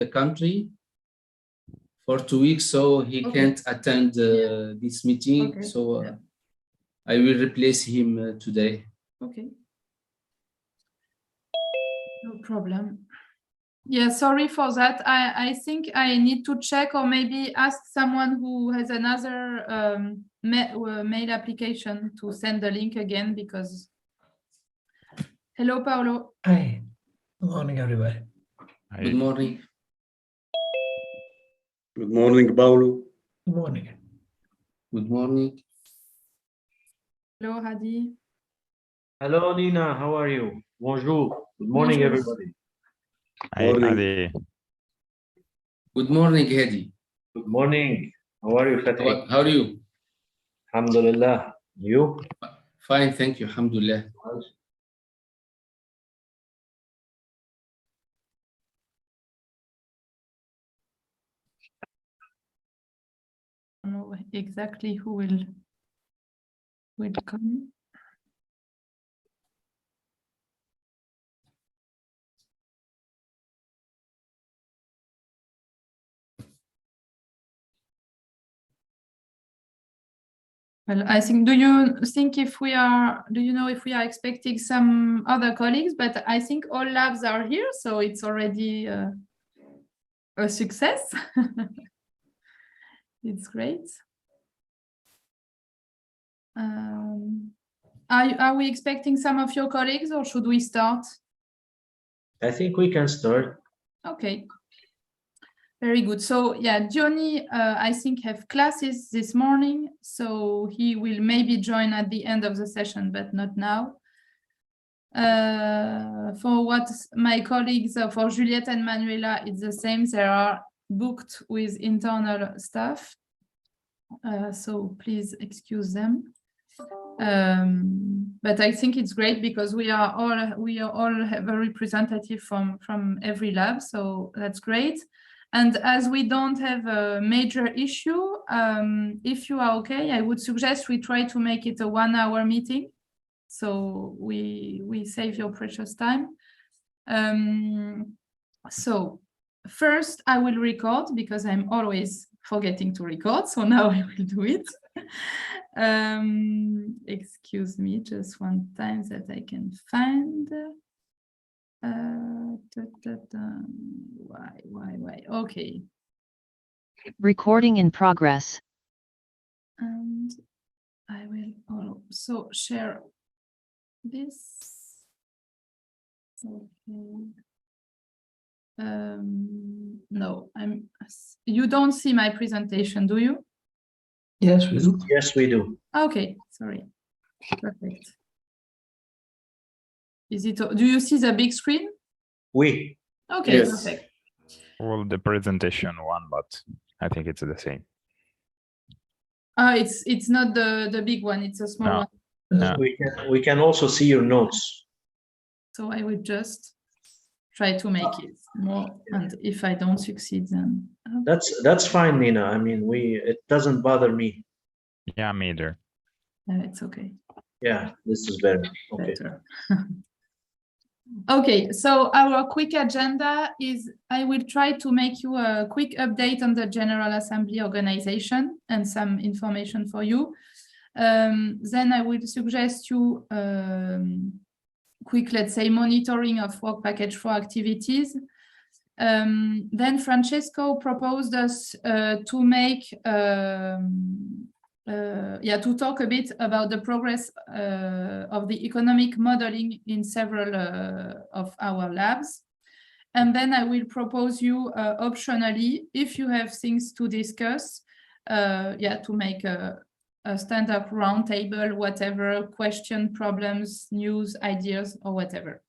the country for 2 weeks, so he can't attend this meeting. So I will replace him today. Okay. No problem. Yeah, sorry for that. I think I need to check or maybe ask someone who has another mail application to send the link again because. Hello, Paolo. Hi. Good morning, everybody. Hi. Good morning. Good morning, Paolo. Good morning. Good morning. Hello, Hadi. Hello, Nina. How are you? Bonjour. Good morning, everybody. Hi, Hadi. Good morning, Hadi. Good morning. How are you, Fatih? How are you? Alhamdulillah. You? Fine, thank you. Alhamdulillah. I don't know exactly who will come. Well, I think, do you know if we are expecting some other colleagues, but I think all labs are here, so it's already a success. It's great. Are we expecting some of your colleagues or should we start? I think we can start. Okay. Very good. So yeah, Johnny, I think have classes this morning, so he will maybe join at the end of the session, but not now. For what my colleagues, for Juliette and Manuela, it's the same. They are booked with internal staff, so please excuse them. But I think it's great because we are all very representative from every lab, so that's great. And as we don't have a major issue, if you are okay, I would suggest we try to make it a 1-hour meeting. So we save your precious time. So first I will record because I'm always forgetting to record. So now I will do it. Excuse me, just one time that I can find. Why? Okay. Recording in progress. And I will also share this. Okay. No, you don't see my presentation, do you? Yes, we do. Yes, we do. Okay, sorry. Perfect. Do you see the big screen? We. Okay, Yes. perfect. Well, the presentation one, but I think it's the same. It's not the big one, it's a small one. Yeah. We can also see your notes. So I will just try to make it more, and if I don't succeed, then That's fine, Nina. I mean, it doesn't bother me. Yeah, me either. it's okay. Yeah, this is better. Okay. Better. Okay, so our quick agenda is I will try to make you a quick update on the General Assembly organization and some information for you. Then I will suggest you quick, let's say, monitoring of work package 4 activities. Then Francesco proposed us to make to talk a bit about the progress of the economic modeling in several of our labs. And then I will propose you optionally, if you have things to discuss, to make a stand-up roundtable, whatever, question, problems, news, ideas, or whatever.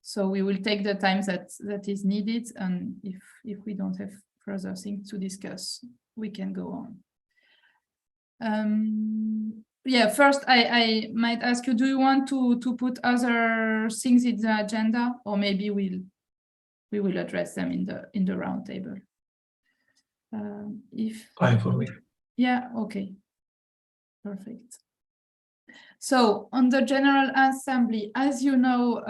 So we will take the time that is needed, and if we don't have further things to discuss, we can go on. First I might ask you, do you want to put other things in the agenda, or maybe we will address them in the roundtable? Fine for me. Yeah, okay, perfect. So on the General Assembly, as you know,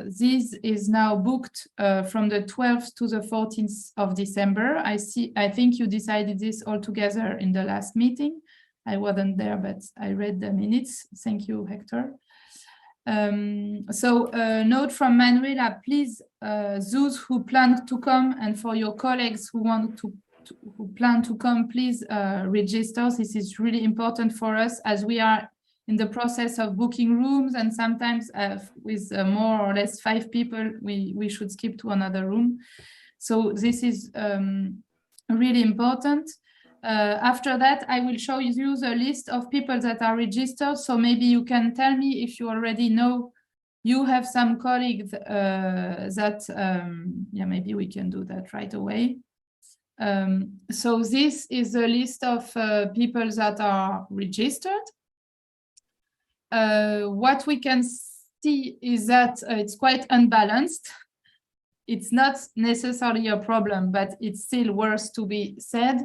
this is now booked from the 12th to the 14th of December. I think you decided this all together in the last meeting. I wasn't there, but I read the minutes. Thank you, Hector. So note from Manuela, please, those who plan to come, and for your colleagues who want who plan to come, please register. This is really important for us as we are in the process of booking rooms, and sometimes with more or less 5 people, we should skip to another room. So this is really important. After that, I will show you the list of people that are registered. So maybe you can tell me if you already know you have some colleagues that, yeah, maybe we can do that right away. So this is a list of people that are registered. What we can see is that it's quite unbalanced. It's not necessarily a problem, but it's still worth to be said.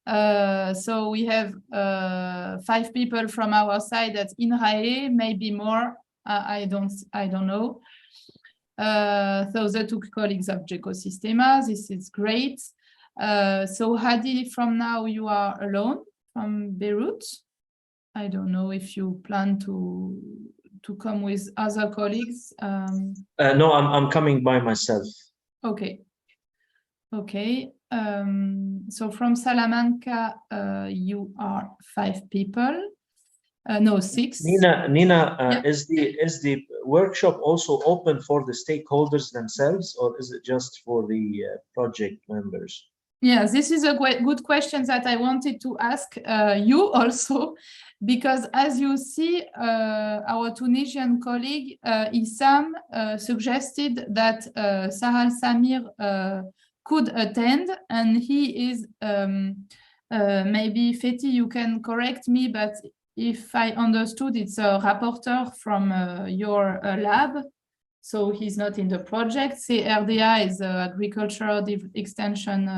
So we have 5 people from our side at INRAE, maybe more. I don't know. So the 2 colleagues of Ecosistema, this is great. So Hadi, from now you are alone from Beirut. I don't know if you plan to come with other colleagues. No, I'm coming by myself. Okay. Okay. So from Salamanca, you are 5 people. No, 6. Nina, Yeah. is the workshop also open for the stakeholders themselves, or is it just for the project members? Yeah, this is a good question that I wanted to ask you also, because as you see, our Tunisian colleague Issam suggested that Sahal Samir could attend, and he is maybe Fethi, you can correct me, but if I understood, it's a rapporteur from your lab. So he's not in the project. CRDA is the Agricultural Extension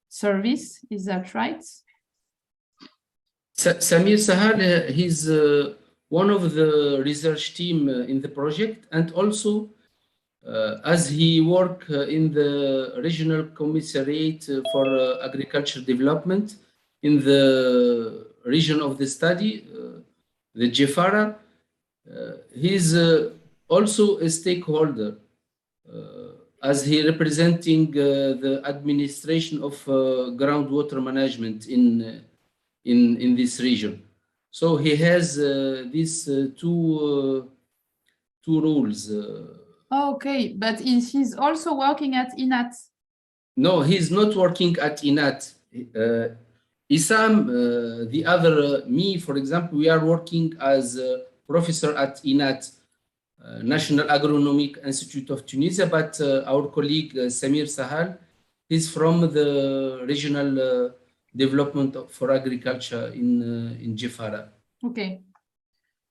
Service. Is that right? Samir Sahal, he's one of the research team in the project, and also as he work in the regional commissariat for agriculture development in the region of the study, the Jafara, he's also a stakeholder as he representing the administration of groundwater management in this region. So he has these two roles. Okay, but he's also working at INAT. No, he's not working at INAT. Issam, the other, me, for example, we are working as a professor at INAT, National Agronomic Institute of Tunisia, but our colleague Samir Sahal is from the regional development for agriculture in Jafara. Okay.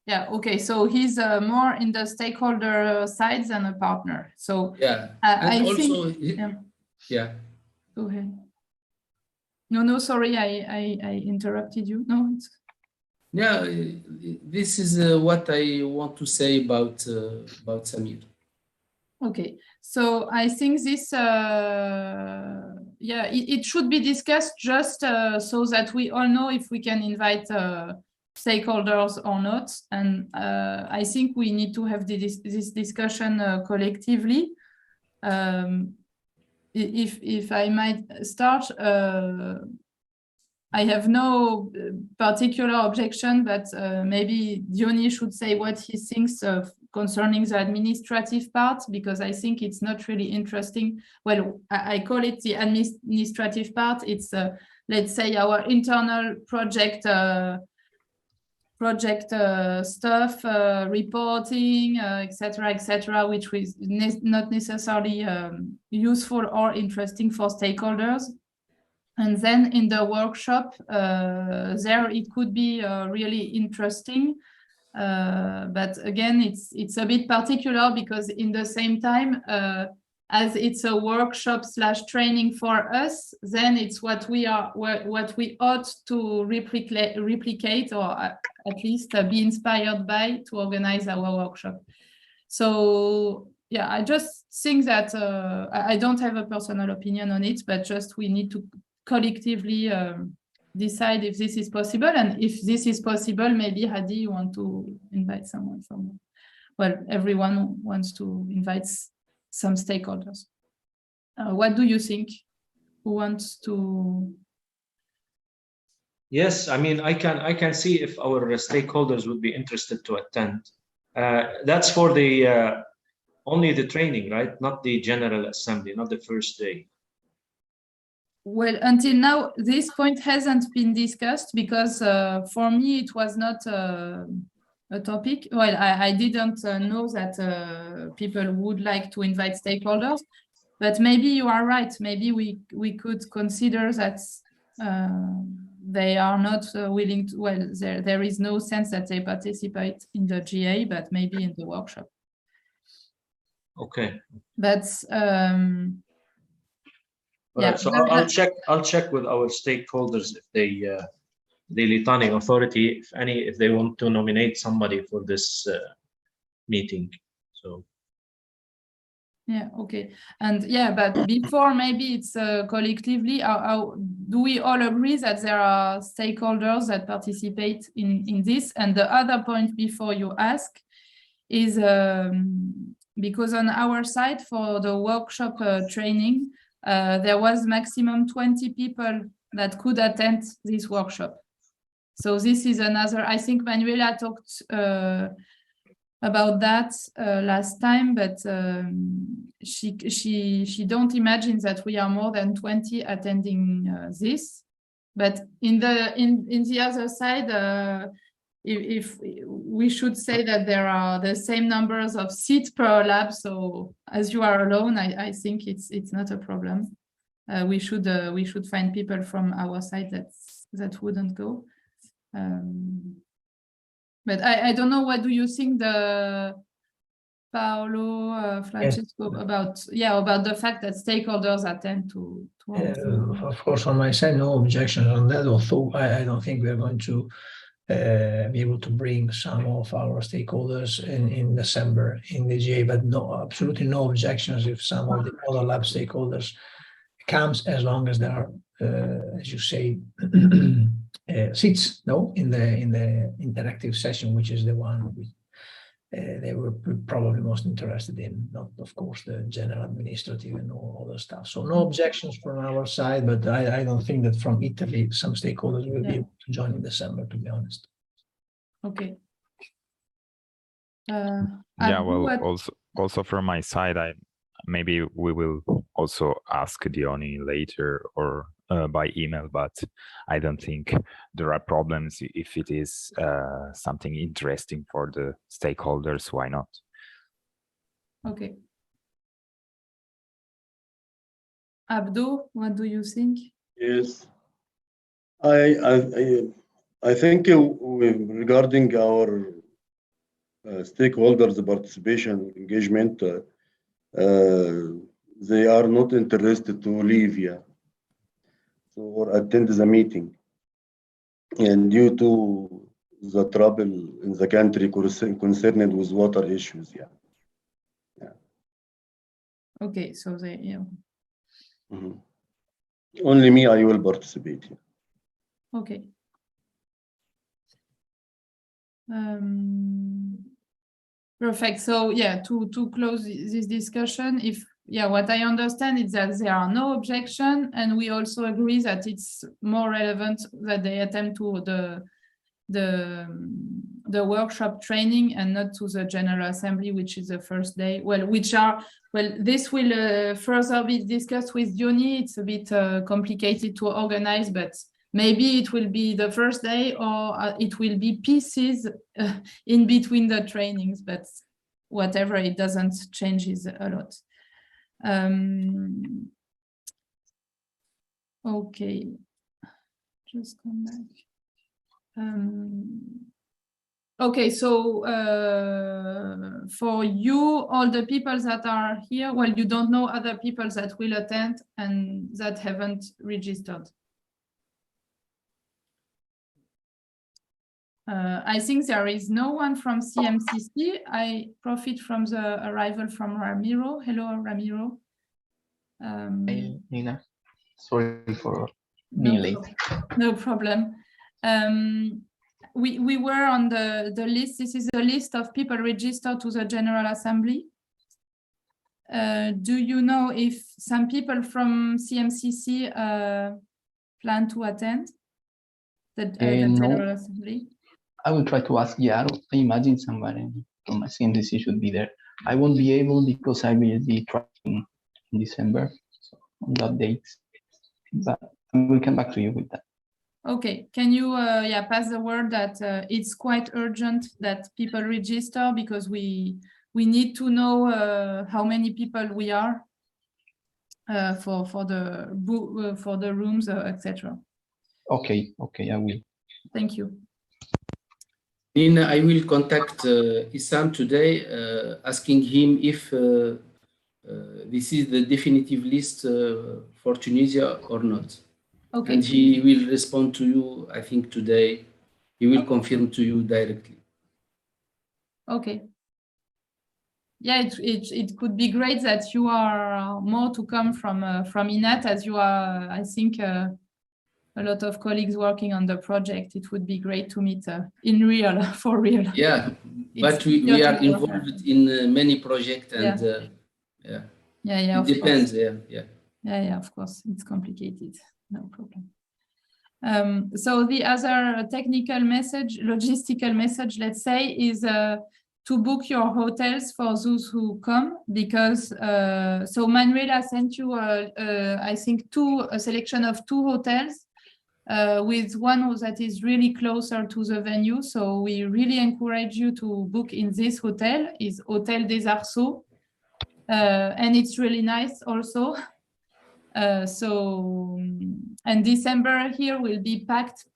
Yeah, okay, so he's more in the stakeholder side than a partner. So yeah, I also, think, yeah. Go ahead. No, sorry, I interrupted you. No, it's... Yeah, this is what I want to say about Samir. Okay, so I think this, yeah, it should be discussed just so that we all know if we can invite stakeholders or not. And I think we need to have this discussion collectively. If I might start, I have no particular objection, but maybe Diony should say what he thinks of concerning the administrative part, because I think it's not really interesting. Well, I call it the administrative part. It's, let's say, our internal project stuff, reporting, etc., which is not necessarily useful or interesting for stakeholders. And then in the workshop, there it could be really interesting. But again, it's a bit particular because in the same time, as it's a workshop / training for us, then it's what we ought to replicate or at least be inspired by to organize our workshop. So yeah, I just think that I don't have a personal opinion on it, but just we need to collectively decide if this is possible, and if this is possible, maybe Hadi, you want to invite someone from, well, everyone wants to invite some stakeholders. What do you think? Who wants to? Yes, I mean, I can see if our stakeholders would be interested to attend. That's for the only the training, right? Not the general assembly, not the first day. Well, until now, this point hasn't been discussed because for me, it was not a topic. Well, I didn't know that people would like to invite stakeholders, but maybe you are right. Maybe we could consider that they are not willing to, well, there is no sense that they participate in the GA, but maybe in the workshop. Okay. But yeah, right, so I'll check with our stakeholders if they the Litani authority, if they want to nominate somebody for this meeting. So yeah, okay. And yeah, but before maybe it's collectively, how do we all agree that there are stakeholders that participate in this? And the other point before you ask is because on our side for the workshop training, there was maximum 20 people that could attend this workshop. So this is another, I think Manuela talked about that last time, but she don't imagine that we are more than 20 attending this. But in the other side, if we should say that there are the same numbers of seats per lab, so as you are alone, I think it's not a problem. We should find people from our side that wouldn't go. But I don't know, what do you think, Paolo, Francesco, about the fact that stakeholders attend to Of course, on my side, no objections on that, although I don't think we are going to be able to bring some of our stakeholders in December in the GA, but no, absolutely no objections if some of the other lab stakeholders comes, as long as there are, as you say, seats, no, in the interactive session, which is the one they were probably most interested in, not of course the general administrative and all other stuff. So no objections from our side, but I don't think that from Italy some stakeholders will be able to join in December, to be honest. Okay. Yeah, well, also from my side, maybe we will also ask Diony later or by email, but I don't think there are problems. If it is something interesting for the stakeholders, why not? Okay. Abdo, what do you think? Yes, I think regarding our stakeholders' participation engagement, they are not interested to leave, yeah, so, or attend the meeting, and due to the trouble in the country concerned with water issues, yeah. Okay, so they, yeah. Mm-hmm. Only me, I will participate. Yeah. Okay. Perfect. So yeah, to close this discussion, what I understand is that there are no objection, and we also agree that it's more relevant that they attend to the workshop training and not to the General Assembly, which is the first day. This will further be discussed with Diony. It's a bit complicated to organize, but maybe it will be the first day, or it will be pieces in between the trainings, but whatever, it doesn't change a lot. Okay, just come back. Okay, so for you, all the people that are here, well, you don't know other people that will attend and that haven't registered. I think there is no one from CMCC. I profit from the arrival from Ramiro. Hello, Ramiro. Hey, Nina, sorry for being late. No problem. We were on the list. This is a list of people registered to the General Assembly. Do you know if some people from CMCC plan to attend the General Assembly? I will try to ask Yaro. I imagine somebody from my CMCC should be there. I won't be able because I will be traveling in December, so on that date. But we'll come back to you with that. Okay, can you pass the word that it's quite urgent that people register because we need to know how many people we are for the rooms, etc. Okay, I will. Thank you. Nina, I will contact Issam today, asking him if this is the definitive list for Tunisia or not. Okay. And he will respond to you, I think, today. He will confirm to you directly. Okay. Yeah, it could be great that you are more to come from INAT, as you are, I think, a lot of colleagues working on the project. It would be great to meet in real, for real. Yeah, but we are involved in many projects, and yeah, it depends. Yeah, of course, it's complicated. No problem. So the other technical message, logistical message, let's say, is to book your hotels for those who come, because so Manuela sent you, I think, a selection of 2 hotels with one that is really closer to the venue. So we really encourage you to book in this hotel. Is Hotel des Arceaux, and it's really nice also. And December here will be packed.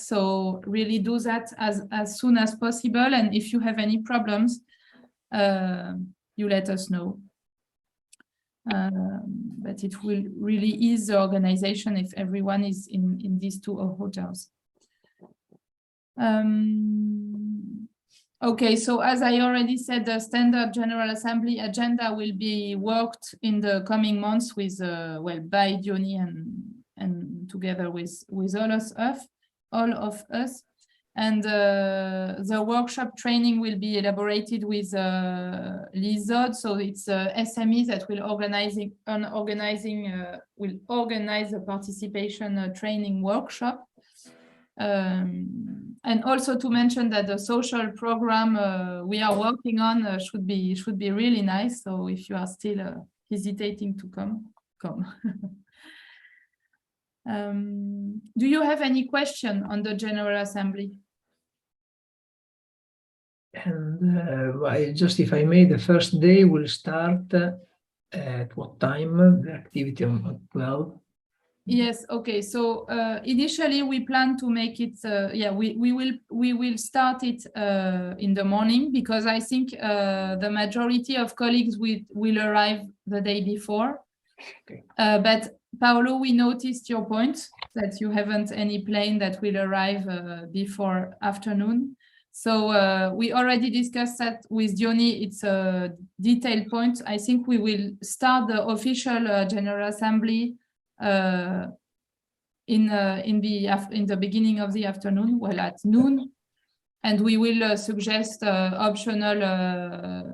So really do that as soon as possible. And if you have any problems, you let us know. But it will really ease the organization if everyone is in these 2 hotels. Okay, so as I already said, the standard General Assembly agenda will be worked in the coming months with, by Diony and together with all of us. And the workshop training will be elaborated with Lizod. So it's SME that will organize the participation training workshop. And also to mention that the social program we are working on should be really nice. So if you are still hesitating to come. Do you have any question on the General Assembly? And just if I may, the first day will start at what time? The activity at 12. Yes. Okay. So initially we plan to make it. We will start it in the morning, because I think the majority of colleagues will arrive the day before. Okay. But Paolo, we noticed your point that you haven't any plane that will arrive before afternoon. So we already discussed that with Diony. It's a detailed point. I think we will start the official General Assembly in the beginning of the afternoon, well, at noon, and we will suggest optional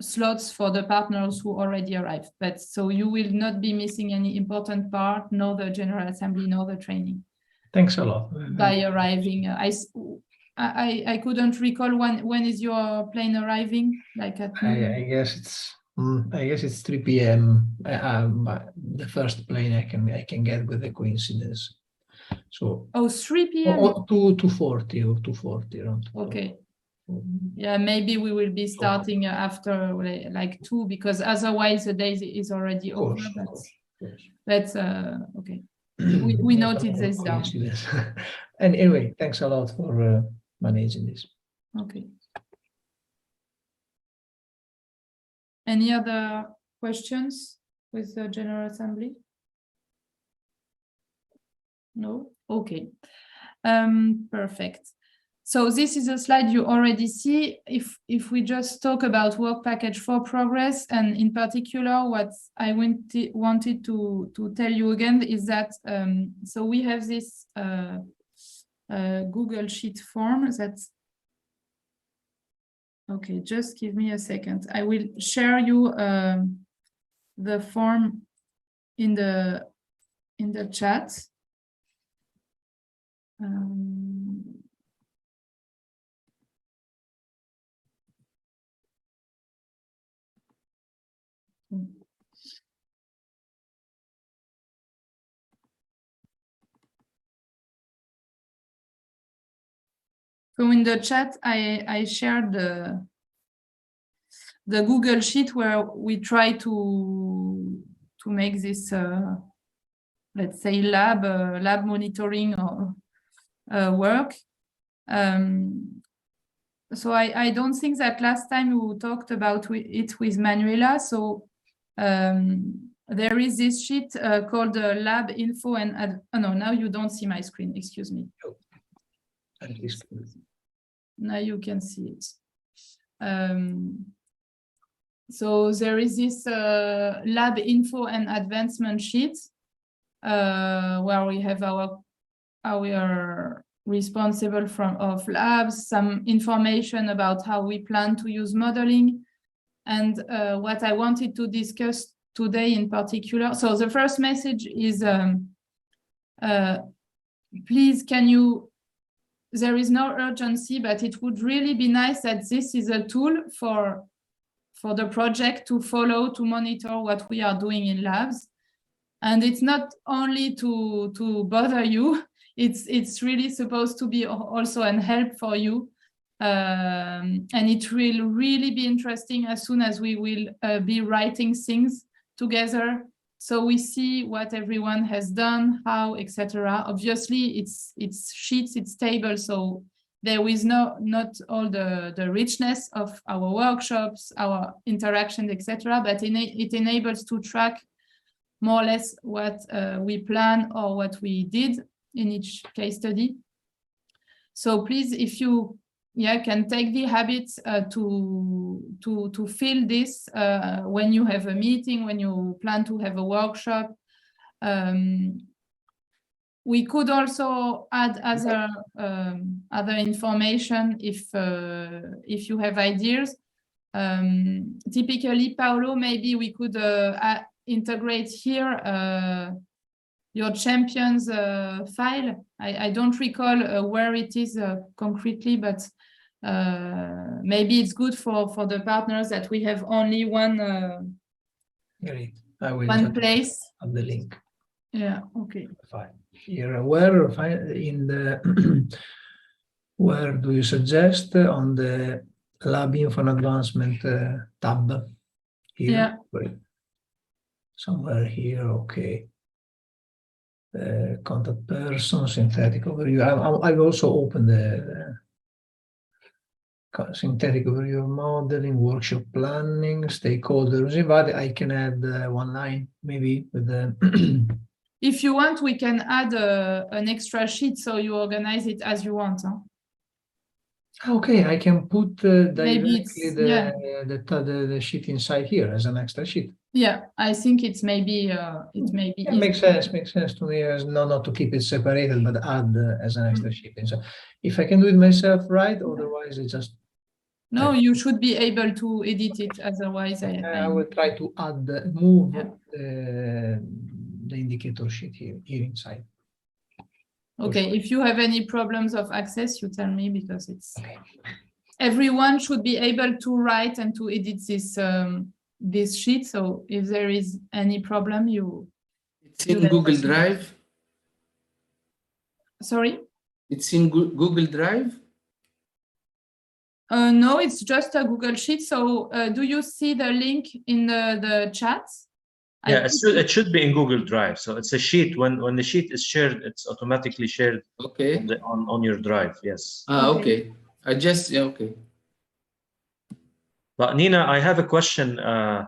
slots for the partners who already arrived. But so you will not be missing any important part, nor the General Assembly, nor the training. Thanks a lot. By arriving, I couldn't recall when is your plane arriving? Like at noon? I guess it's 3 p.m. The first plane I can get with the coincidence. So 3 p.m. 2:40 or 2:40 around. Okay. Yeah, maybe we will be starting after like 2, because otherwise the day is already over. But okay. We noted this down. And anyway, thanks a lot for managing this. Okay. Any other questions with the General Assembly? No? Okay. Perfect. So this is a slide you already see. If we just talk about work package for progress, and in particular, what I wanted to tell you again is that, so we have this Google Sheet form that's, okay, just give me a second. I will share you the form in the chat. So in the chat, I shared the Google Sheet where we try to make this, let's say, lab monitoring or work. So I don't think that last time we talked about it with Manuela. So there is this sheet called lab info and oh no, now you don't see my screen. Excuse me. Now you can see it. So there is this lab info and advancement sheet where we have our responsible of labs, some information about how we plan to use modeling, and what I wanted to discuss today in particular. So the first message is, please, there is no urgency, but it would really be nice that this is a tool for the project to follow, to monitor what we are doing in labs. And it's not only to bother you, it's really supposed to be also an help for you. And it will really be interesting as soon as we will be writing things together. So we see what everyone has done, how, etc. Obviously, it's sheets, it's tables, so there is not all the richness of our workshops, our interactions, etc. But it enables to track more or less what we plan or what we did in each case study. So please, if you can take the habit to fill this when you have a meeting, when you plan to have a workshop. We could also add other information if you have ideas. Typically, Paolo, maybe we could integrate here your champions file. I don't recall where it is concretely, but maybe it's good for the partners that we have only one place of the link. Yeah. Okay. Fine. Here, where in the where do you suggest on the lab info and advancement tab? Here. Yeah. Somewhere here. Okay. Contact person, synthetic overview. I've also opened the synthetic overview of modeling, workshop planning, stakeholders invite. I can add one line maybe with the. If you want, we can add an extra sheet so you organize it as you want. Huh? Okay, I can put directly the sheet inside here as an extra sheet. Yeah, I think it's maybe it makes sense to me as not to keep it separated, but add as an extra sheet. And so if I can do it myself, right? Otherwise, it's just. No, you should be able to edit it. Otherwise, I will try to move the indicator sheet here inside. Okay, sure. If you have any problems of access, you tell me, because it's everyone should be able to write and to edit this sheet. So if there is any problem, it's in Google Drive. Sorry? It's in Google Drive? No, it's just a Google Sheet. So do you see the link in the chat? Yeah, it should be in Google Drive. So it's a sheet. When the sheet is shared, it's automatically shared. Okay. On your drive. Yes. Okay. I just, yeah, okay. But Nina, I have a question. I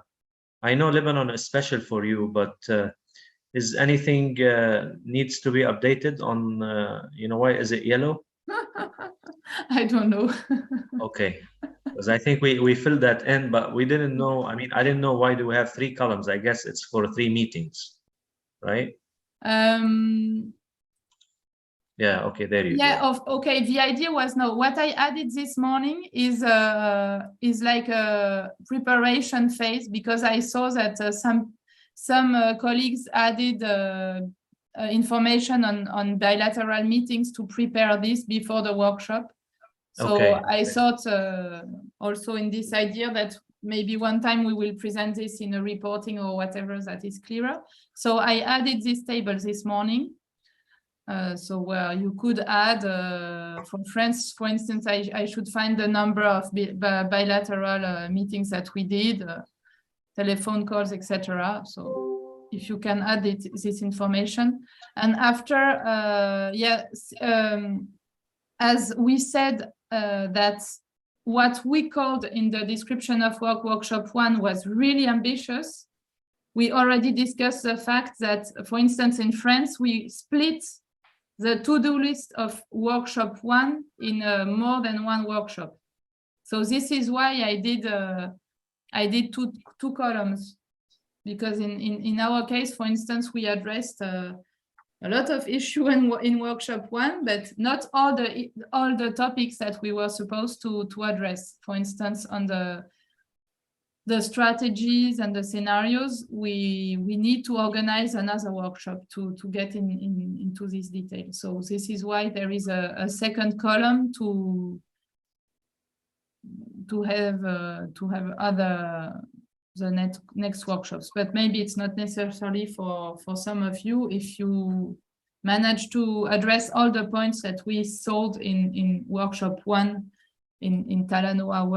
know Lebanon is special for you, but is anything needs to be updated on, why is it yellow? I don't know. Okay, because I think we filled that in, but we didn't know. I mean, I didn't know why do we have 3 columns. I guess it's for 3 meetings, right? Yeah. Okay. There you go. Okay. The idea was what I added this morning is like a preparation phase, because I saw that some colleagues added information on bilateral meetings to prepare this before the workshop. So Okay. I thought also in this idea that maybe one time we will present this in a reporting or whatever that is clearer. So I added this table this morning. So where you could add from France, for instance, I should find the number of bilateral meetings that we did, telephone calls, etc. So if you can add this information. And after, as we said, that what we called in the description of work workshop 1 was really ambitious. We already discussed the fact that, for instance, in France, we split the to-do list of workshop 1 in more than one workshop. So this is why I did two columns, because in our case, for instance, we addressed a lot of issue in workshop 1, but not all the topics that we were supposed to address. For instance, on the strategies and the scenarios, we need to organize another workshop to get into this detail. So this is why there is a second column to have the next workshops. But maybe it's not necessarily for some of you if you manage to address all the points that we solved in workshop 1 in Talanoa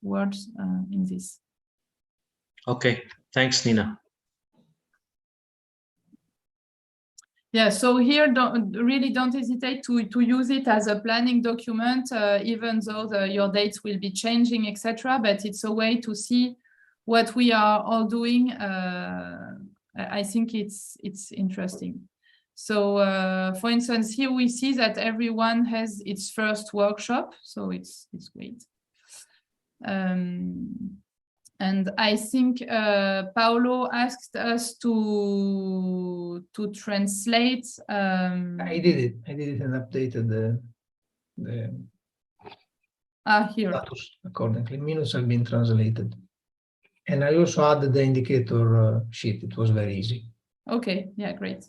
words in this. Okay, thanks, Nina. Yeah, so here don't hesitate to use it as a planning document, even though your dates will be changing, etc. But it's a way to see what we are all doing. I think it's interesting. So, for instance, here we see that everyone has its first workshop, so it's great. And I think Paolo asked us to translate. I did it and updated the here. status accordingly. Minutes have been translated. And I also added the indicator sheet. It was very easy. Okay, yeah, great.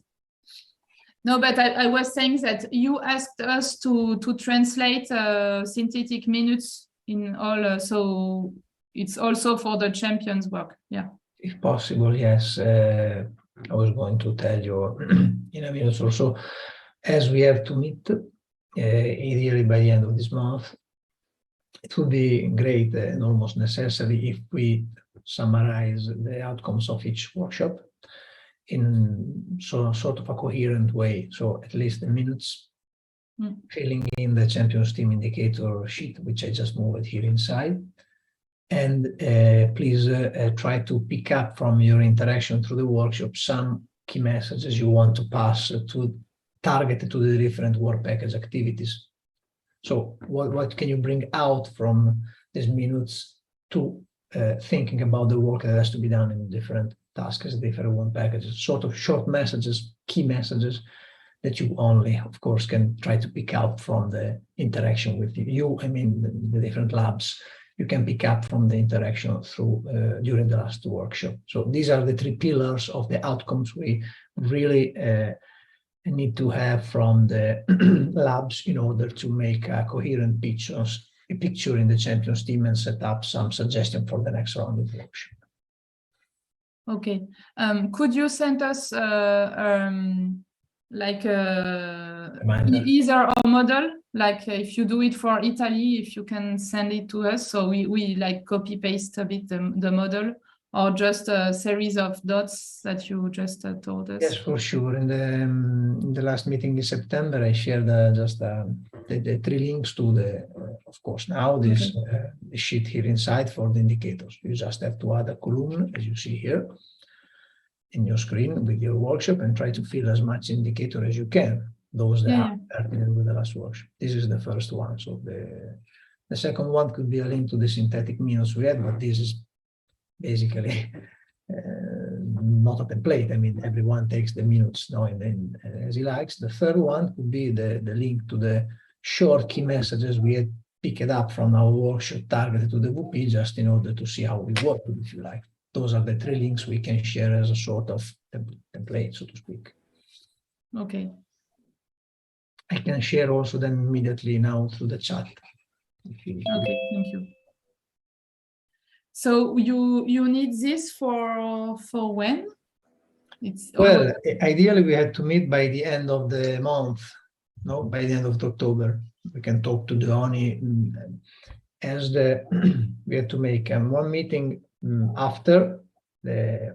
No, but I was saying that you asked us to translate synthetic minutes in all, so it's also for the champions work, yeah. If possible, yes. I was going to tell you in a minute or so, as we have to meet ideally by the end of this month, it would be great and almost necessary if we summarize the outcomes of each workshop in sort of a coherent way. So at least the minutes, filling in the champions team indicator sheet, which I just moved here inside. And please try to pick up from your interaction through the workshop some key messages you want to pass to target to the different work package activities. So what can you bring out from these minutes to thinking about the work that has to be done in different tasks, different work packages, sort of short messages, key messages that you only, of course, can try to pick out from the interaction with you. I mean, the different labs you can pick up from the interaction through during the last workshop. So these are the 3 pillars of the outcomes we really need to have from the labs in order to make a coherent picture in the champions team and set up some suggestion for the next round of the workshop. Okay, could you send us like either a model, like if you do it for Italy, if you can send it to us, so we like copy paste a bit the model, or just a series of dots that you just told us? Yes, for sure. In the last meeting in September, I shared just the 3 links to the of course, now this the sheet here inside for the indicators. You just have to add a column, as you see here, in your screen with your workshop, and try to fill as much indicator as you can. Those that are pertinent with the last workshop. This is the first one. So the second one could be a link to the synthetic minutes we had, but this is basically not a template. I mean, everyone takes the minutes now and then as he likes. The third one could be the link to the short key messages we had picked up from our workshop targeted to the WP, just in order to see how we work with, if you like. Those are the 3 links we can share as a sort of template, so to speak. Okay. I can share also them immediately now through the chat. Okay, thank you. So you need this for when? It's well, ideally we had to meet by the end of the month, no, by the end of October. We can talk to Diony as we had to make one meeting after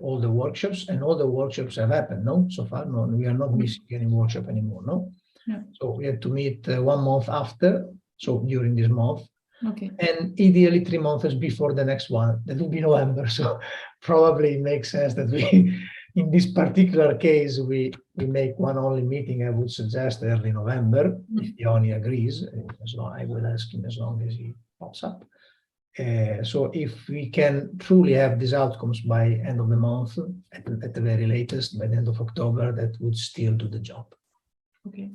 all the workshops, and all the workshops have happened, no? So far, no, we are not missing any workshop anymore, no? Yeah. So we had to meet 1 month after, so during this month. Okay. And ideally 3 months before the next one, that will be November. So probably it makes sense that we, in this particular case, we make one only meeting. I would suggest early November, if Diony agrees. As long, I will ask him as long as he pops up. So if we can truly have these outcomes by end of the month, at the very latest, by the end of October, that would still do the job. Okay.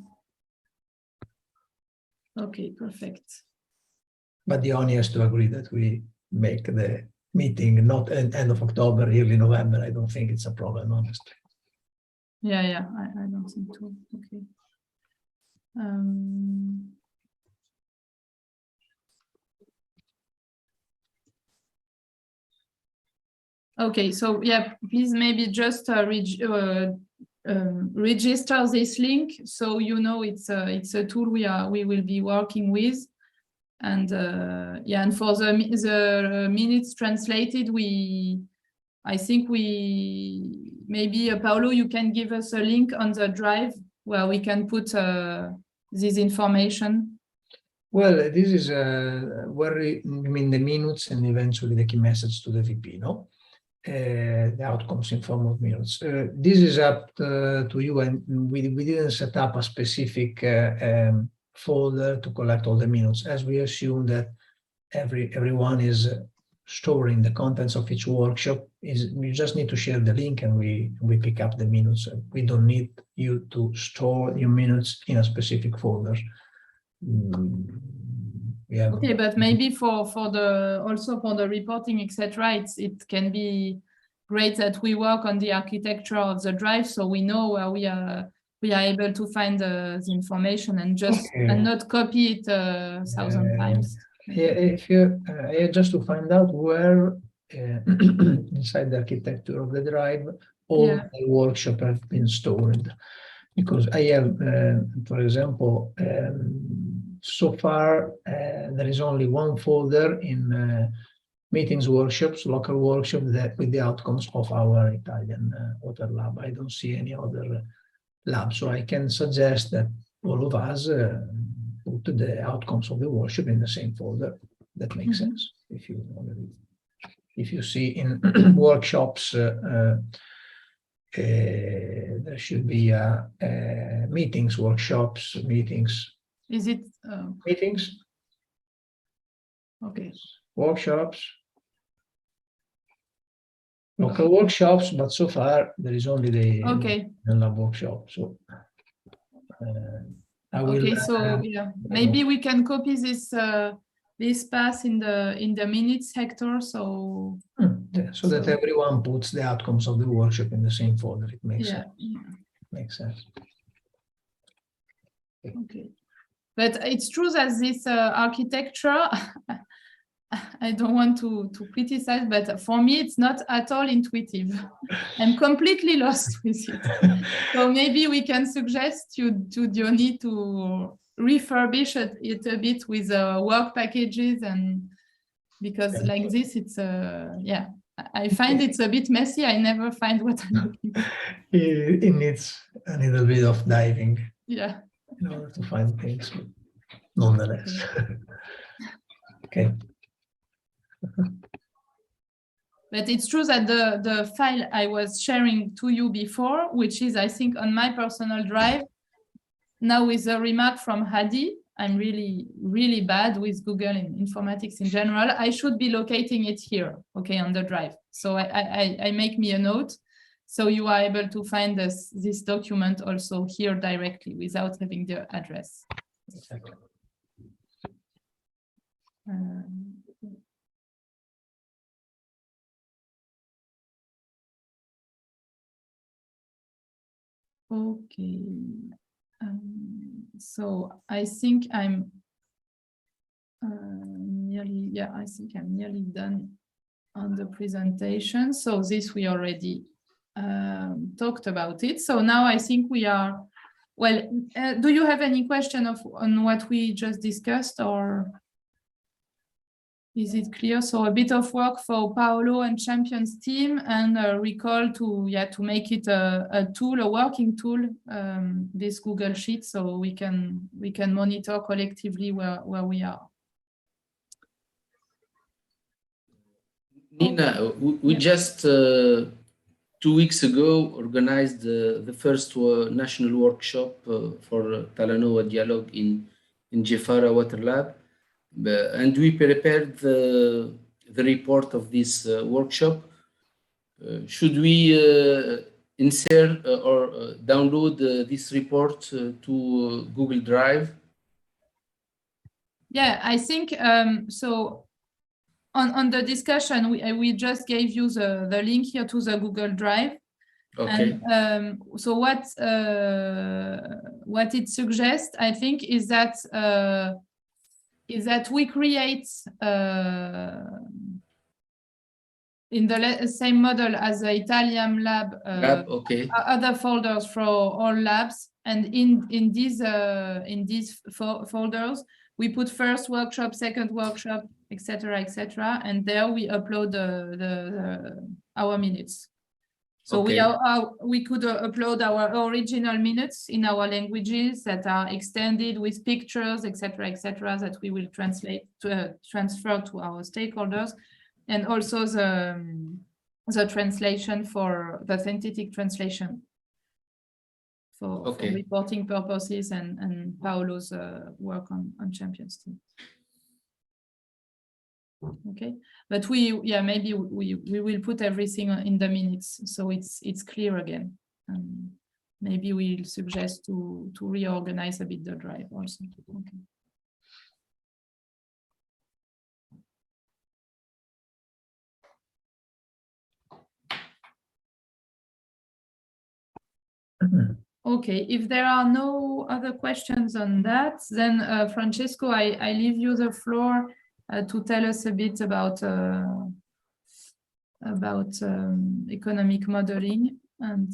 Okay, perfect. But Diony has to agree that we make the meeting not at end of October, early November. I don't think it's a problem, honestly. Yeah, I don't think so. Okay. Okay, so yeah, please maybe just register this link, so you know it's a tool we will be working with, and yeah, and for the minutes translated, I think maybe Paolo, you can give us a link on the drive where we can put this information. Well, this is where I mean the minutes and eventually the key message to the VP, no? The outcomes in form of minutes. This is up to you, and we didn't set up a specific folder to collect all the minutes, as we assume that everyone is storing the contents of each workshop. We just need to share the link, and we pick up the minutes. We don't need you to store your minutes in a specific folder. Yeah. Okay, but maybe for the reporting, etc., it can be great that we work on the architecture of the drive, so we know where we are able to find the information, and just and not copy it 1,000 times. Yeah, if you just to find out where inside the architecture of the drive all the workshop have been stored, because I have, for example, so far there is only one folder in meetings workshops, local workshop, that with the outcomes of our Italian water lab. I don't see any other lab, so I can suggest that all of us put the outcomes of the workshop in the same folder. That makes sense. If you see in workshops, there should be meetings, workshops, meetings. Is it meetings? Okay. Workshops. Local workshops, but so far there is only the lab workshop. So I will. Okay, so yeah, maybe we can copy this this path in the minutes sector, so so that everyone puts the outcomes of the workshop in the same folder. It makes sense. Yeah. Makes sense. Okay, but it's true that this architecture, I don't want to criticize, but for me it's not at all intuitive. I'm completely lost with it. So maybe we can suggest to Diony to refurbish it a bit with work packages, and because like this it's yeah, I find it's a bit messy. I never find what I'm looking for. It needs a little bit of diving, yeah, in order to find things, nonetheless. Okay. But it's true that the file I was sharing to you before, which is, I think, on my personal drive, now with a remark from Hadi, I'm really, really bad with Google and informatics in general. I should be locating it here, okay, on the drive. So I make me a note. So you are able to find this document also here directly without having the address. Exactly. Okay. So I think I'm nearly, yeah, I think I'm nearly done on the presentation. So this we already talked about it. So now I think we are, well, do you have any question on what we just discussed, or is it clear? So a bit of work for Paolo and Champions team, and recall to make it a tool, a working tool, this Google Sheet, so we can monitor collectively where we are. Nina, we just 2 weeks ago organized the first national workshop for Talanoa Dialogue in Jafara Water Lab. And we prepared the report of this workshop. Should we insert or download this report to Google Drive? Yeah, I think so. On the discussion, we just gave you the link here to the Google Drive. Okay. And so what it suggests, I think, is that we create in the same model as the Italian lab, okay, other folders for all labs, and in these folders we put first workshop, second workshop, etc., etc., and there we upload our minutes. So okay. we could upload our original minutes in our languages that are extended with pictures, etc., etc., that we will transfer to our stakeholders, and also the translation for the synthetic translation for reporting purposes and Paolo's work on Champions team. Okay, but maybe we will put everything in the minutes so it's clear again. Maybe we'll suggest to reorganize a bit the drive also. Okay. Okay, if there are no other questions on that, then Francesco, I leave you the floor to tell us a bit about economic modeling. And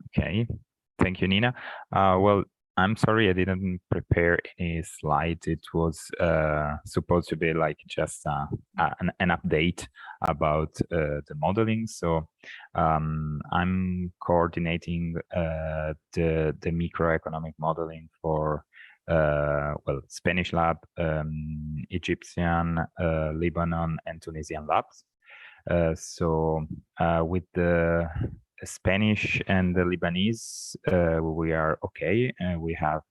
okay, thank you, Nina. Well, I'm sorry I didn't prepare any slides. It was supposed to be like just an update about the modeling. So I'm coordinating the microeconomic modeling for Spanish lab, Egyptian, Lebanon, and Tunisian labs. So with the Spanish and the Lebanese, we are okay. We have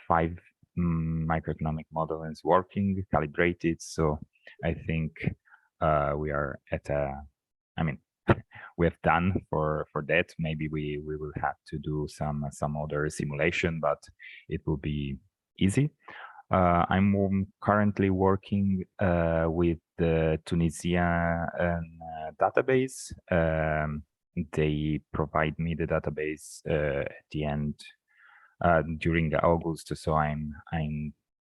5 microeconomic models working, calibrated. So I think we are at we have done for that. Maybe we will have to do some other simulation, but it will be easy. I'm currently working with the Tunisian database. They provide me the database at the end during August, so I'm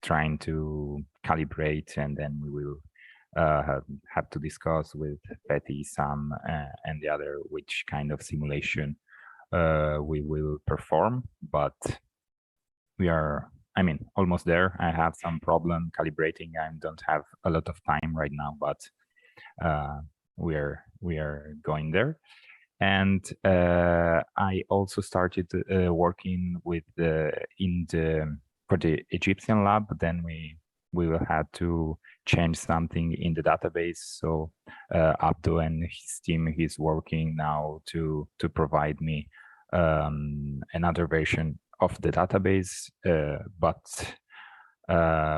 trying to calibrate, and then we will have to discuss with Betty, Sam, and the other which kind of simulation we will perform. But we are, almost there. I have some problem calibrating. I don't have a lot of time right now, but we are going there. And I also started working with for the Egyptian lab. Then we we will have to change something in the database. So Abdo and his team is working now to provide me another version of the database. But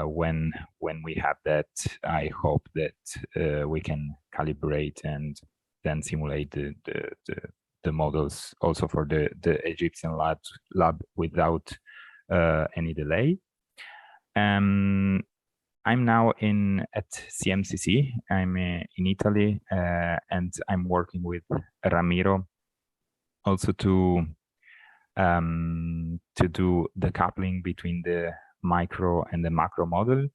when we have that, I hope that we can calibrate and then simulate the models also for the Egyptian lab without any delay. I'm now at CMCC. I'm in Italy, and I'm working with Ramiro also to do the coupling between the micro and the macro model.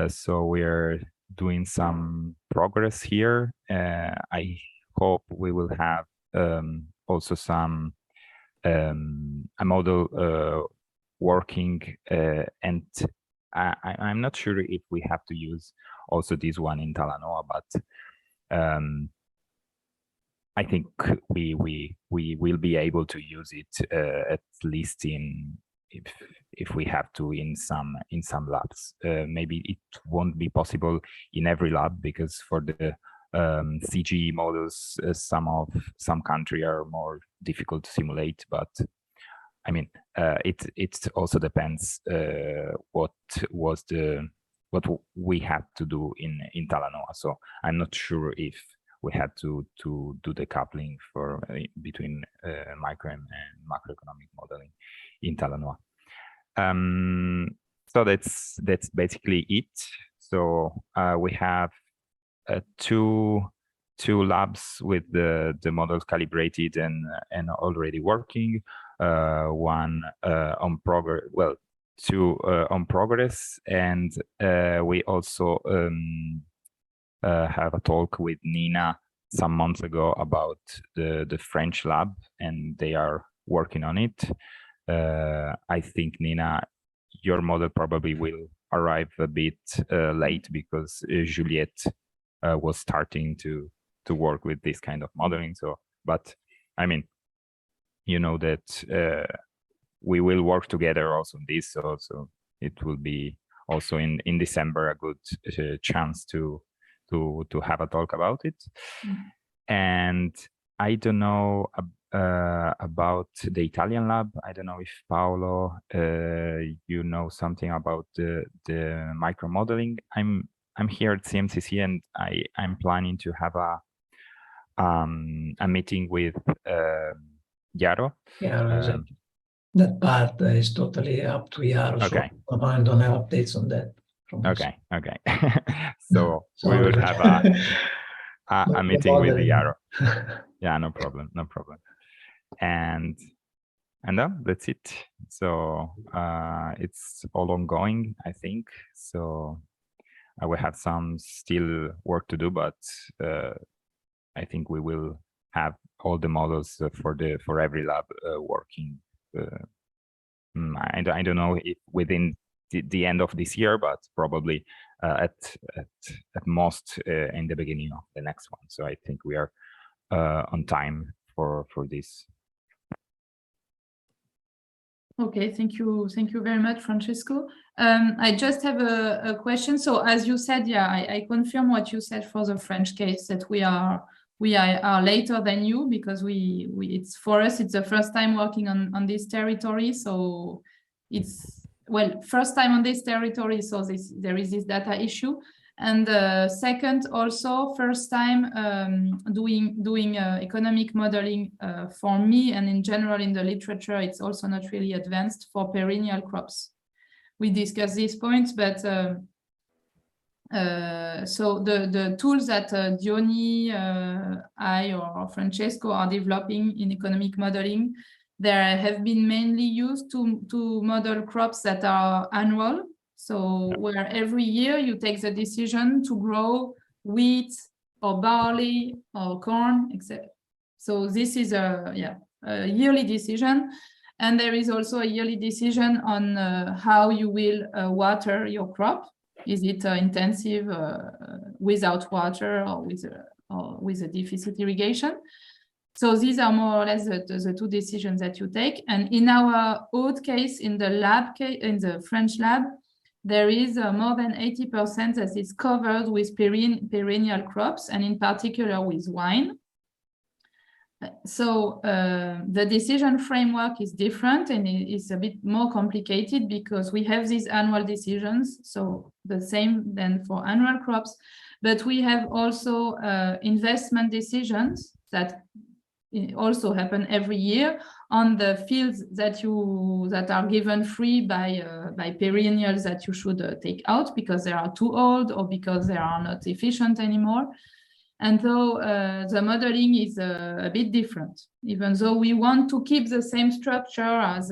So we're doing some progress here. I hope we will have also some a model working, and I'm not sure if we have to use also this one in Talanoa, but I think we will be able to use it at least if we have to in some labs. Maybe it won't be possible in every lab, because for the CG models, some country are more difficult to simulate. But I mean, it also depends what we had to do in Talanoa. So I'm not sure if we had to do the coupling for between micro and macroeconomic modeling in Talanoa. So that's basically it. So we have two labs with the models calibrated and already working. One on progress. Well, two on progress, and we also have a talk with Nina some months ago about the French lab, and they are working on it. I think, Nina, your model probably will arrive a bit late, because Juliette was starting to work with this kind of modeling. So, but I mean, you know that we will work together also on this. So it will be also in December a good chance to have a talk about it. And I don't know about the Italian lab. I don't know if Paolo, you know something about the micro modeling. I'm here at CMCC, and I'm planning to have a meeting with Yaro. Yeah, exactly. That part is totally up to Yaro. Okay. So I don't have updates on that. Okay. So we will have a meeting with Yaro. Yeah, no problem. And that's it. So it's all ongoing, I think. So I will have some still work to do, but I think we will have all the models for every lab working. I don't know if within the end of this year, but probably at most in the beginning of the next one. So I think we are on time for this. Okay, thank you very much, Francesco. I just have a question. So as you said, yeah, I confirm what you said for the French case, that we are later than you, because it's for us, it's the first time working on this territory. So it's, well, first time on this territory, so there is this data issue. And second, also first time doing economic modeling for me, and in general in the literature, it's also not really advanced for perennial crops. We discussed these points, but so the tools that Diony, I, or Francesco are developing in economic modeling, they have been mainly used to model crops that are annual. So where every year you take the decision to grow wheat or barley or corn, etc. So this is a yearly decision. And there is also a yearly decision on how you will water your crop. Is it intensive without water, or with a deficit irrigation? So these are more or less the two decisions that you take. And in our old case, in the French lab, there is more than 80% that is covered with perennial crops, and in particular with wine. So the decision framework is different, and it is a bit more complicated because we have these annual decisions, so the same then for annual crops, but we have also investment decisions that also happen every year on the fields that are given free by perennials that you should take out because they are too old or because they are not efficient anymore. And so the modeling is a bit different, even though we want to keep the same structure as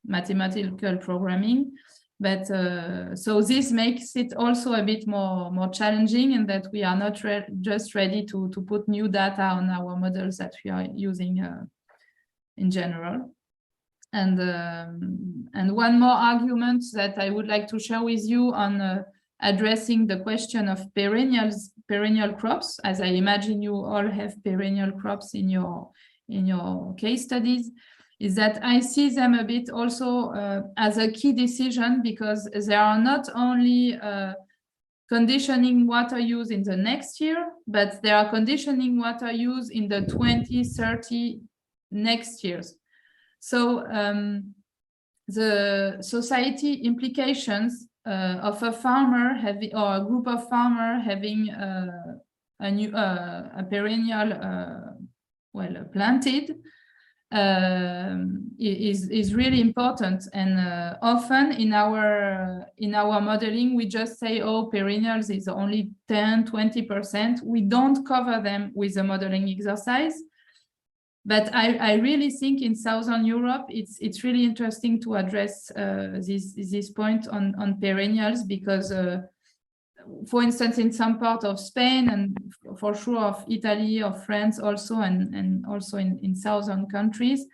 mathematical programming. But so this makes it also a bit more challenging, in that we are not just ready to put new data on our models that we are using in general. And one more argument that I would like to share with you on addressing the question of perennial crops, as I imagine you all have perennial crops in your case studies, is that I see them a bit also as a key decision, because they are not only conditioning water use in the next year, but they are conditioning water use in the 20, 30 next years. So the society implications of a farmer having, or a group of farmers having a perennial planted is really important. And often in our modeling, we just say, oh, perennials is only 10–20%. We don't cover them with the modeling exercise. But I really think in Southern Europe, it's really interesting to address this point on perennials, because, for instance, in some part of Spain, and for sure of Italy, of France also, and also in southern countries,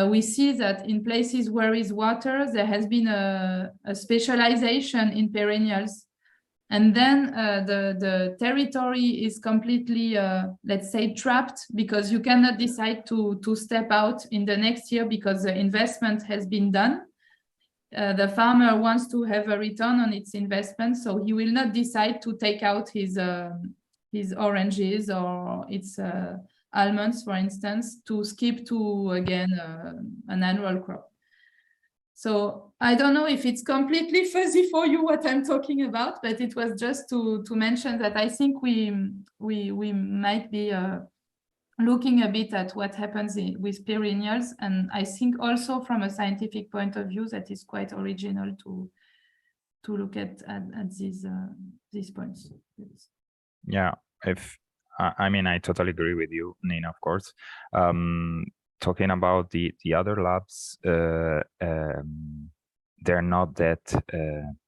we see that in places where is water, there has been a specialization in perennials. And then the territory is completely, let's say, trapped, because you cannot decide to step out in the next year because the investment has been done. The farmer wants to have a return on its investment, so he will not decide to take out his oranges or its almonds, for instance, to skip to, again, an annual crop. So I don't know if it's completely fuzzy for you what I'm talking about, but it was just to mention that I think we might be looking a bit at what happens with perennials. And I think also from a scientific point of view, that is quite original to look at these points. Yeah, I mean, I totally agree with you, Nina, of course. Talking about the other labs, they're not that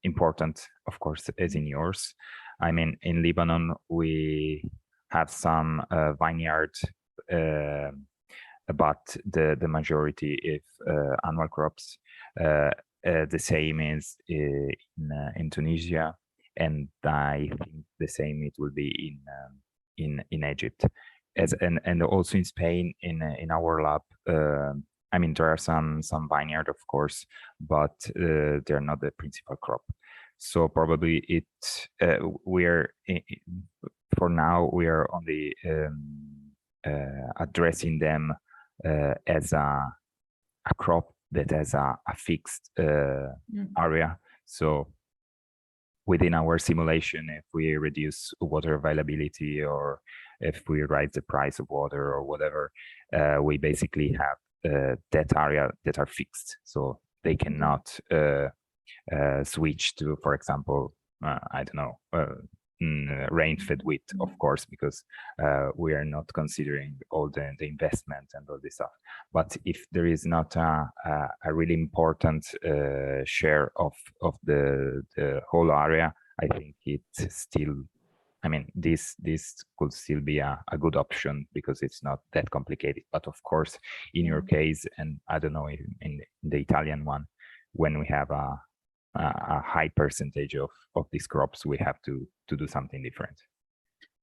important, of course, as in yours. I mean, in Lebanon, we have some vineyard, but the majority is annual crops. The same is in Tunisia, and I think the same it will be in Egypt. And also in Spain, in our lab, I mean, there are some vineyard, of course, but they're not the principal crop. So probably for now we are only addressing them as a crop that has a fixed area. So within our simulation, if we reduce water availability, or if we raise the price of water or whatever, we basically have that area that are fixed. So they cannot switch to, for example, I don't know, rain-fed wheat, of course, because we are not considering all the investment and all this stuff. But if there is not a really important share of the whole area, I think it's still, I mean, this could still be a good option, because it's not that complicated. But of course, in your case, and I don't know, in the Italian one, when we have a high percentage of these crops, we have to do something different.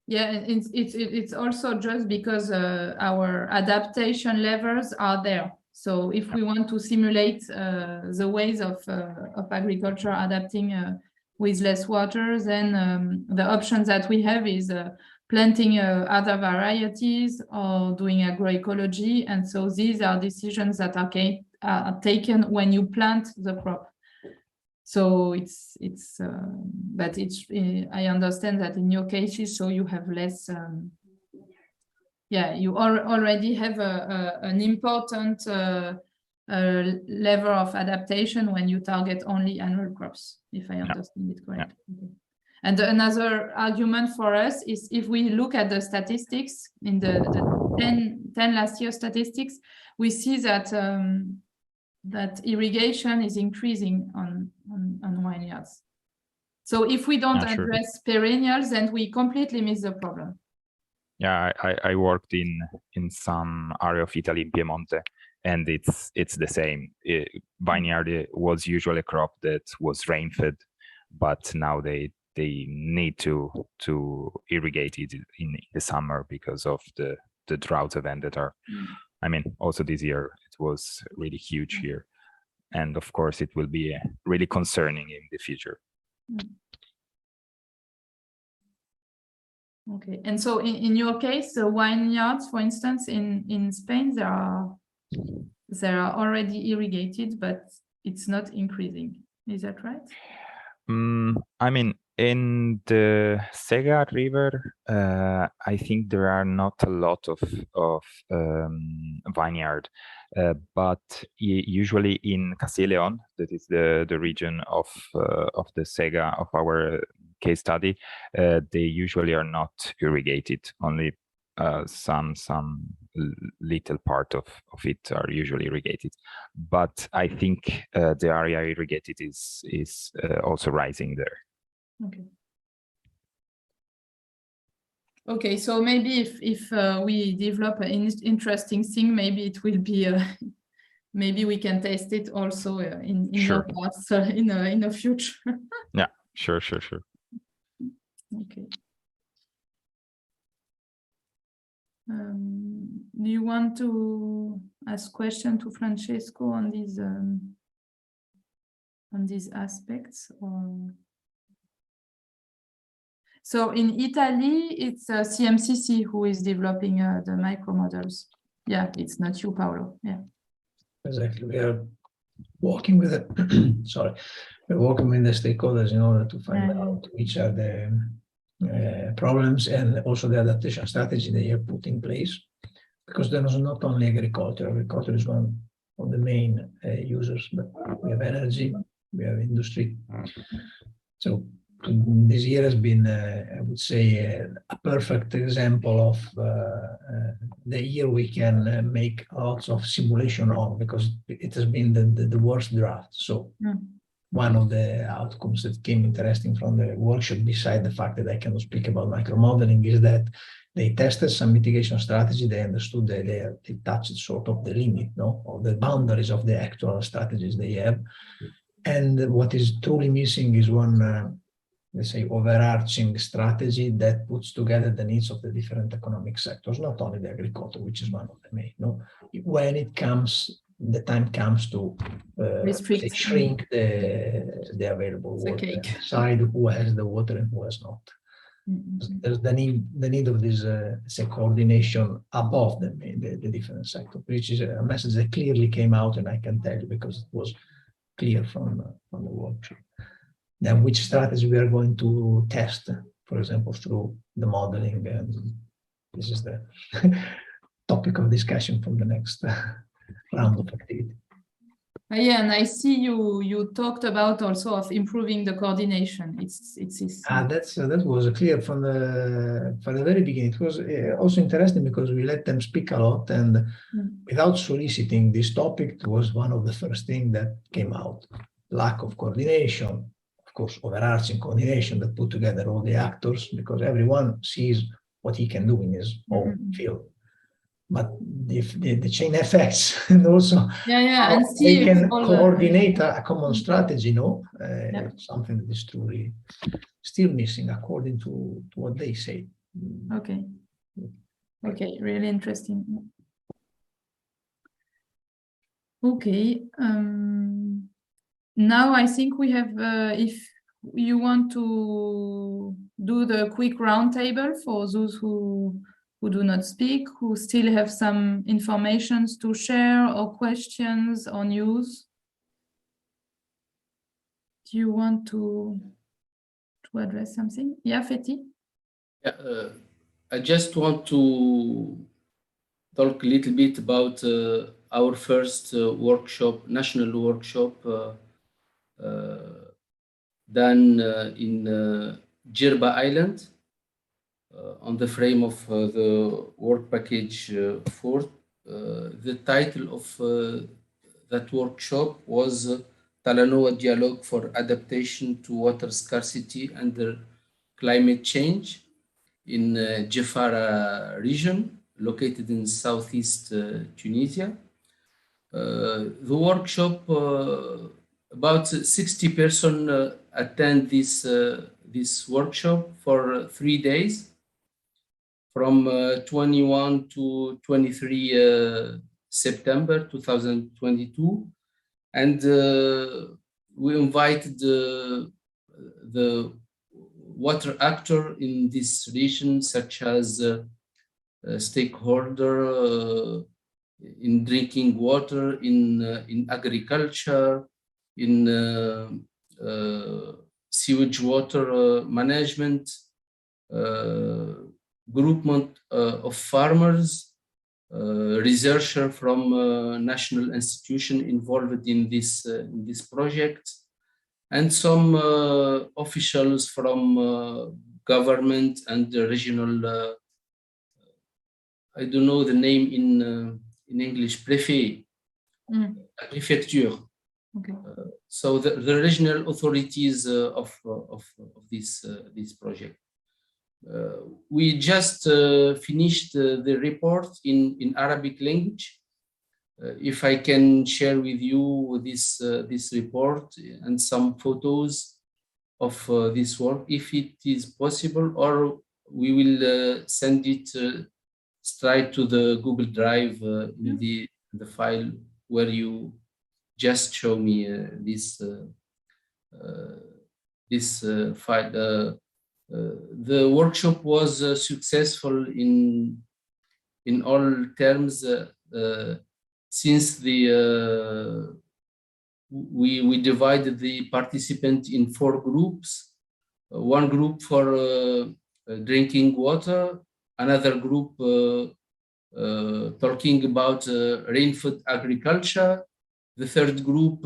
Yeah, it's also just because our adaptation levels are there. So if we want to simulate the ways of agriculture adapting with less water, then the options that we have is planting other varieties or doing agroecology. And so these are decisions that are taken when you plant the crop. So I understand that in your cases, so you have less, you already have an important level of adaptation when you target only annual crops, if I understand it correctly. Yeah. Okay. And another argument for us is if we look at the statistics in the 10 last year statistics, we see that that irrigation is increasing on vineyards. So if we don't address perennials, then we completely miss the problem. Yeah, I worked in some area of Italy, in Piemonte, and it's the same. Vineyard was usually a crop that was rain-fed, but now they need to irrigate it in the summer because of the drought event that are. I mean, also this year it was really huge here, and of course it will be really concerning in the future. Okay, and so in your case, the vineyards, for instance, in Spain, they are already irrigated, but it's not increasing. Is that right? I mean, in the Sega River, I think there are not a lot of vineyard, but usually in Castilla y León, that is the region of the Sega of our case study, they usually are not irrigated. Only some little part of it are usually irrigated, but I think the area irrigated is also rising there. Okay. Okay, so maybe if we develop an interesting thing, maybe it will be maybe we can test it also in your parts in the future. Yeah, sure. Okay. Do you want to ask question to Francesco on these aspects? Or... So in Italy, it's CMCC who is developing the micro models. Yeah, it's not you, Paolo. Yeah. Exactly. We are working with we're working with the stakeholders in order to find out which are the problems and also the adaptation strategy they have put in place, because there is not only agriculture. Agriculture is one of the main users, but we have energy, we have industry. So this year has been, I would say, a perfect example of the year we can make lots of simulation on, because it has been the worst draft. So one of the outcomes that came interesting from the workshop, beside the fact that I cannot speak about micromodeling, is that they tested some mitigation strategy. They understood that they touched sort of the limit, of the boundaries of the actual strategies they have. And what is truly missing is one, let's say, overarching strategy that puts together the needs of the different economic sectors, not only the agriculture, which is one of the main. When the time comes to shrink the available water, decide who has the water and who has not. There's the need of this say coordination above the different sectors, which is a message that clearly came out, and I can tell you because it was clear from the workshop. Then which strategy we are going to test, for example, through the modeling, and this is the topic of discussion for the next round of activity. Yeah, and I see you talked about also of improving the coordination. That was clear from the very beginning. It was also interesting because we let them speak a lot, and without soliciting this topic, it was one of the first things that came out. Lack of coordination, of course, overarching coordination that put together all the actors, because everyone sees what he can do in his own field. But the chain effects, and also and they can coordinate a common strategy, something that is truly still missing according to what they say. Okay, really interesting. Okay. Now I think we have, if you want to do the quick roundtable for those who do not speak, who still have some informations to share or questions or news. Do you want to address something? Yeah, Feti? Yeah, I just want to talk a little bit about our first workshop, national workshop done in Jerba Island on the frame of the work package 4. The title of that workshop was Talanoa Dialogue for Adaptation to Water Scarcity Under Climate Change in Jafara region, located in southeast Tunisia. The workshop, about 60 persons attend this workshop for 3 days, from 21 to 23 September 2022. And we invited the water actor in this region, such as stakeholder in drinking water, in agriculture, in sewage water management, groupment of farmers, researcher from national institution involved in this project, and some officials from government and the regional. I don't know the name in English. Préfet, prefecture. Okay. So the regional authorities of this project. We just finished the report in Arabic language. If I can share with you this report and some photos of this work, if it is possible, or we will send it straight to the Google Drive in the file where you just show me this file. The workshop was successful in all terms, since we divided the participants in 4 groups. One group for drinking water, another group talking about rainfed agriculture. The third group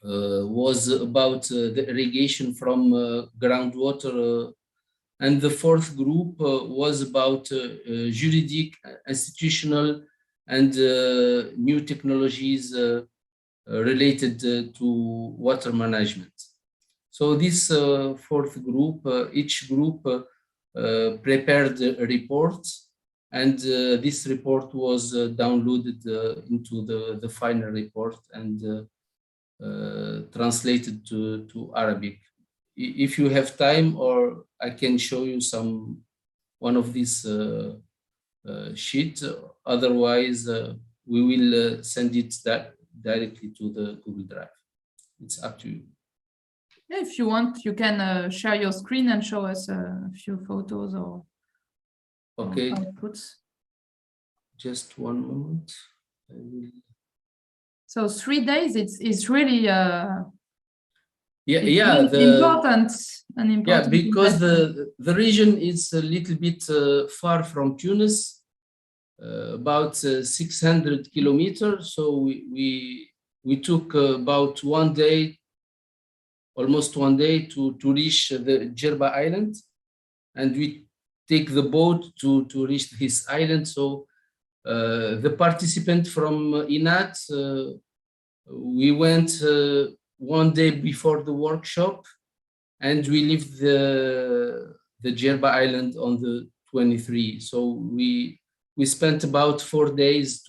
was about the irrigation from groundwater, and the fourth group was about juridic, institutional, and new technologies related to water management. So this fourth group, each group prepared a report, and this report was downloaded into the final report and translated to Arabic. If you have time, or I can show you one of these sheets. Otherwise, we will send it directly to the Google Drive. It's up to you. If you want, you can share your screen and show us a few photos or outputs. Just one moment. So 3 days, it's really important. Yeah, because the region is a little bit far from Tunis, about 600 kilometers. So we took about 1 day, almost 1 day to reach the Jerba Island, and we take the boat to reach this island. So the participant from INAT, we went 1 day before the workshop, and we left the Jerba Island on the 23. So we spent about 4 days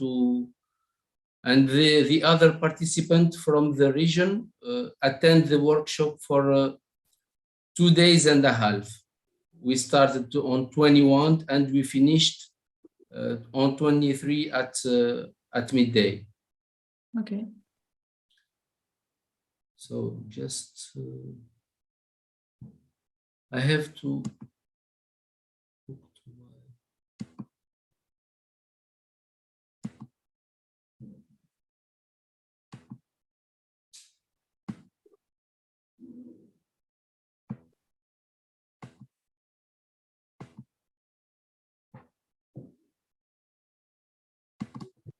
and the other participant from the region attend the workshop for 2 days and a half. We started on 21 and we finished on 23 at midday. Okay. So just I have to.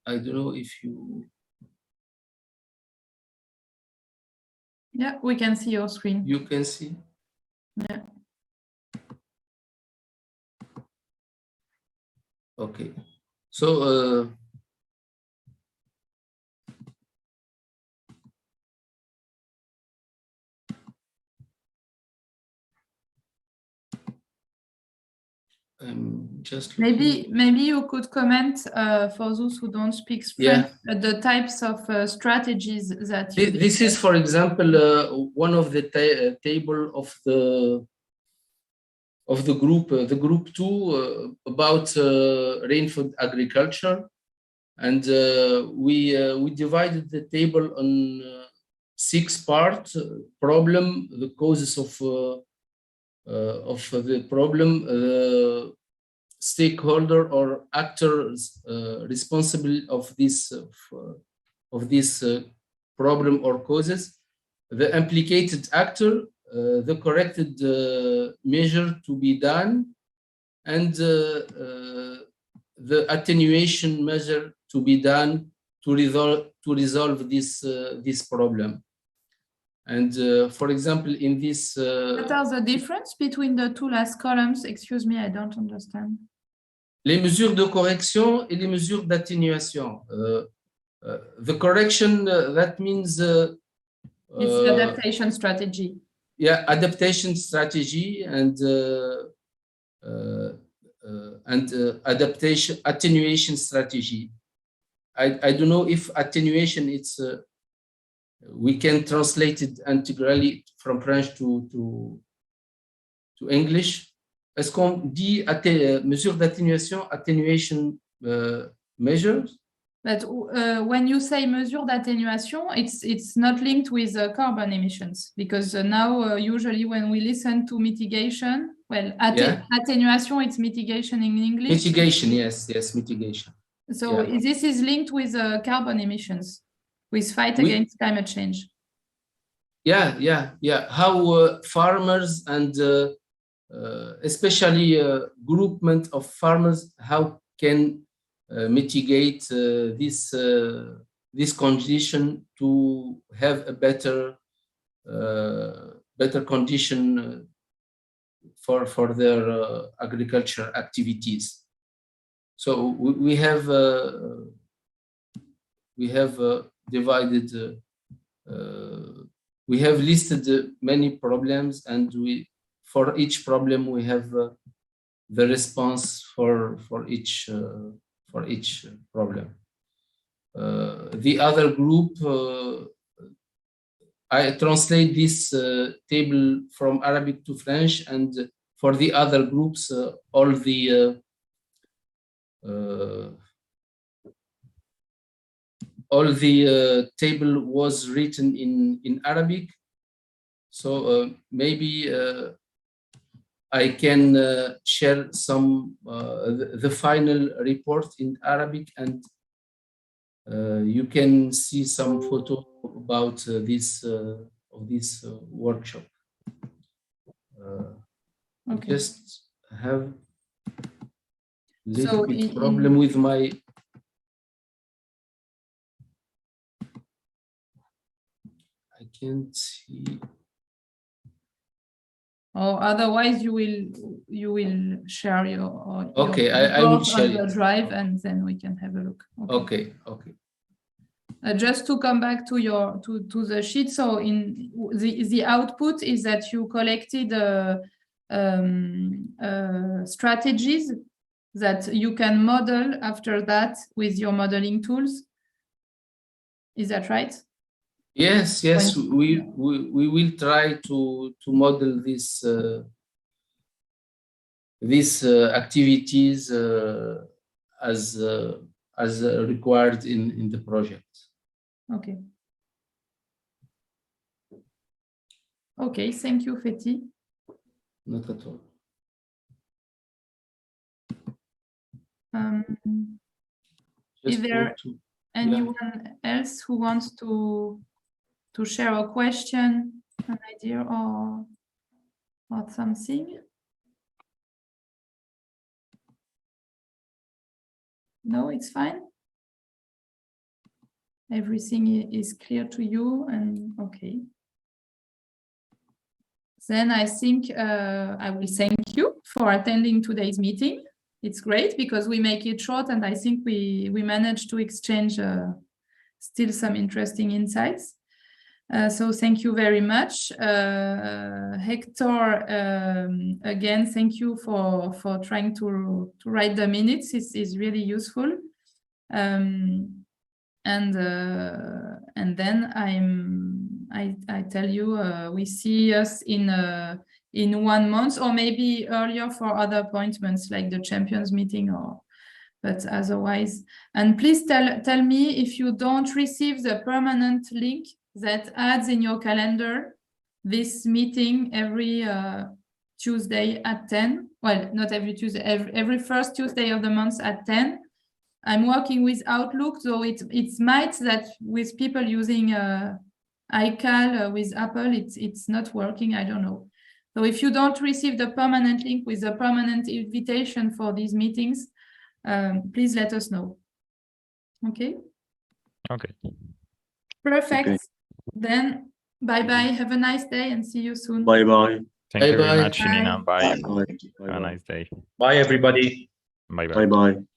I don't know if you. Yeah, we can see your screen. You can see. Yeah. Okay. So I'm just maybe you could comment for those who don't speak French, the types of strategies that you this is, for example, one of the table of the group, the group 2, about rainfed agriculture, and we divided the table on 6 parts: problem, the causes of the problem, stakeholder or actors responsible of this problem or causes, the implicated actor, the corrected measure to be done, and the attenuation measure to be done to resolve this problem. And for example, in this... what are the difference between the 2 last columns? Excuse me, I don't understand. Les mesures de correction et les mesures d'atténuation. The correction, that means... it's the adaptation strategy. Yeah, adaptation strategy and attenuation strategy. I don't know if attenuation, it's we can translate it integrally from French to English. Est-ce qu'on dit mesure d'atténuation, attenuation measures? But when you say mesure d'atténuation, it's not linked with carbon emissions, because now usually when we listen to mitigation, well, attenuation, it's mitigation in English. Mitigation, yes, mitigation. So this is linked with carbon emissions, with fight against climate change. Yeah. How farmers and especially groupment of farmers, how can mitigate this condition to have a better condition for their agriculture activities. So we have divided. We have listed many problems, and for each problem we have the response for each problem. The other group, I translate this table from Arabic to French, and for the other groups, all the table was written in Arabic. So maybe I can share some the final report in Arabic, and you can see some photo about this workshop. Okay. Just have a little bit problem with my... I can't see. Or otherwise, you will share your okay. I will share on the drive, and then we can have a look. Okay. Just to come back to the sheet. So in the output is that you collected strategies that you can model after that with your modeling tools. Is that right? Yes. We will try to model these activities as required in the project. Okay. Okay, thank you, Feti. Not at all. Is Just there want to- anyone else who wants to share a question, an idea, or something? No, it's fine. Everything is clear to you, and okay. Then I think I will thank you for attending today's meeting. It's great because we make it short, and I think we managed to exchange still some interesting insights. So thank you very much. Hector, again, thank you for trying to write the minutes. It's really useful. And then I tell you we see us in 1 month, or maybe earlier for other appointments like the champions meeting, but otherwise. And please tell me if you don't receive the permanent link that adds in your calendar this meeting every Tuesday at 10. Well, not every Tuesday, every first Tuesday of the month at 10. I'm working with Outlook, so it might that with people using iCal with Apple, it's not working. I don't know. So if you don't receive the permanent link with the permanent invitation for these meetings, please let us know. Okay. Okay. Perfect. Okay. Then bye-bye. Have a nice day and see you soon. Bye-bye. Thank you very Bye-bye. much, Nina. Bye. Bye. Have a nice day. Bye, everybody. Bye bye. Bye-bye.